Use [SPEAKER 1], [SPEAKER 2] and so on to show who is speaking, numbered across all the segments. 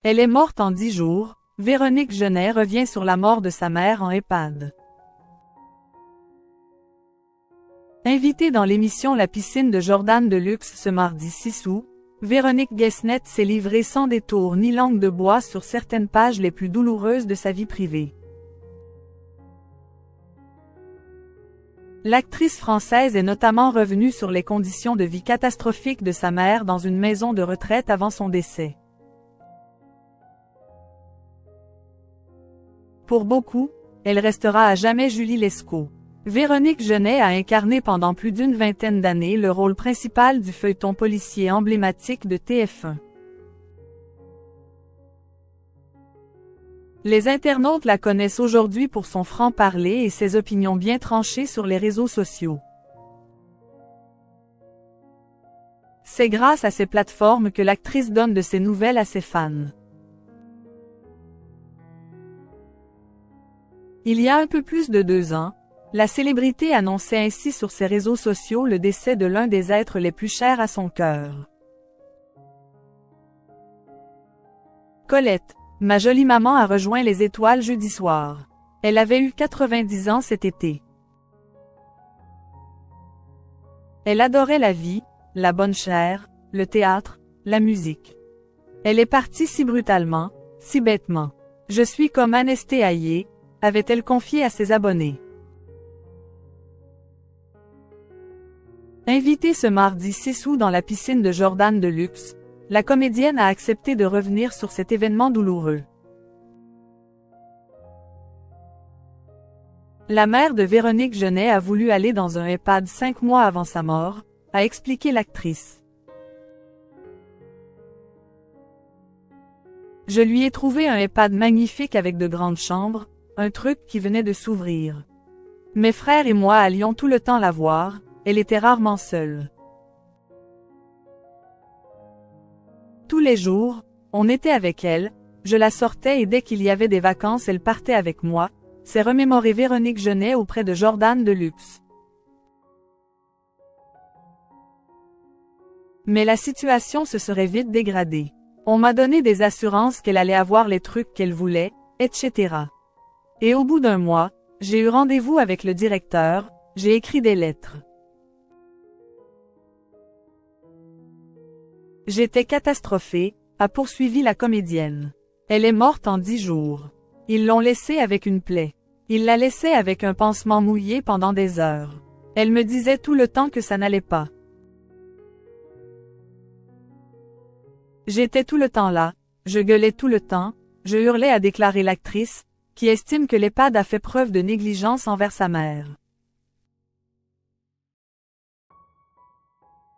[SPEAKER 1] Elle est morte en 10 jours. Véronique Genet revient sur la mort de sa mère en EHPAD. Invitée dans l'émission La piscine de Jordan Deluxe ce mardi 6 août, Véronique Guesnet s'est livrée sans détour ni langue de bois sur certaines pages les plus douloureuses de sa vie privée. L'actrice française est notamment revenue sur les conditions de vie catastrophiques de sa mère dans une maison de retraite avant son décès. Pour beaucoup, elle restera à jamais Julie Lescaut. Véronique Genet a incarné pendant plus d'une vingtaine d'années le rôle principal du feuilleton policier emblématique de TF1. Les internautes la connaissent aujourd'hui pour son franc-parler et ses opinions bien tranchées sur les réseaux sociaux. C'est grâce à ces plateformes que l'actrice donne de ses nouvelles à ses fans. Il y a un peu plus de 2 ans, la célébrité annonçait ainsi sur ses réseaux sociaux le décès de l'un des êtres les plus chers à son cœur. Colette, ma jolie maman a rejoint les étoiles jeudi soir. Elle avait eu 90 ans cet été. Elle adorait la vie, la bonne chair, le théâtre, la musique. Elle est partie si brutalement, si bêtement. Je suis comme anesthésiée, avait-elle confié à ses abonnés. Invitée ce mardi 6 août dans la piscine de Jordan Deluxe, la comédienne a accepté de revenir sur cet événement douloureux. La mère de Véronique Genet a voulu aller dans un EHPAD 5 mois avant sa mort, a expliqué l'actrice. Je lui ai trouvé un EHPAD magnifique avec de grandes chambres, un truc qui venait de s'ouvrir. Mes frères et moi allions tout le temps la voir. Elle était rarement seule. Tous les jours, on était avec elle, je la sortais et dès qu'il y avait des vacances elle partait avec moi, s'est remémoré Véronique Genet auprès de Jordan Deluxe. Mais la situation se serait vite dégradée. On m'a donné des assurances qu'elle allait avoir les trucs qu'elle voulait, etc. Et au bout d'un mois, j'ai eu rendez-vous avec le directeur, j'ai écrit des lettres. J'étais catastrophée, a poursuivi la comédienne. Elle est morte en 10 jours. Ils l'ont laissée avec une plaie. Ils la laissaient avec un pansement mouillé pendant des heures. Elle me disait tout le temps que ça n'allait pas. J'étais tout le temps là, je gueulais tout le temps, je hurlais, a déclaré l'actrice, qui estime que l'EHPAD a fait preuve de négligence envers sa mère.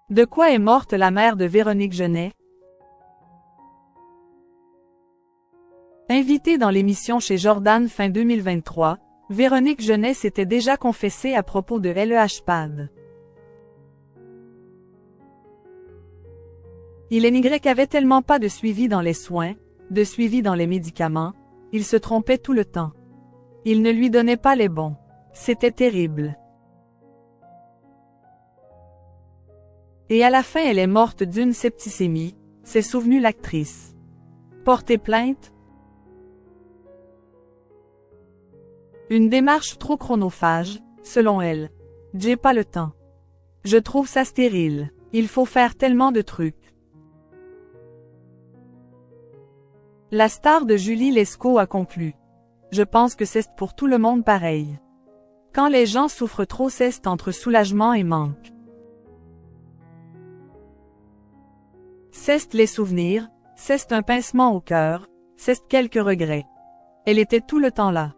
[SPEAKER 1] De quoi est morte la mère de Véronique Genet? Invitée dans l'émission chez Jordan fin 2023, Véronique Genet s'était déjà confessée à propos de l'EHPAD. Il n'y avait tellement pas de suivi dans les soins, de suivi dans les médicaments, il se trompait tout le temps. Il ne lui donnait pas les bons. C'était terrible. Et à la fin elle est morte d'une septicémie, s'est souvenue l'actrice. Porter plainte? Une démarche trop chronophage, selon elle. J'ai pas le temps. Je trouve ça stérile. Il faut faire tellement de trucs. La star de Julie Lescaut a conclu. Je pense que c'est pour tout le monde pareil. Quand les gens souffrent trop, c'est entre soulagement et manque. C'est les souvenirs, c'est un pincement au cœur, c'est quelques regrets. Elle était tout le temps là.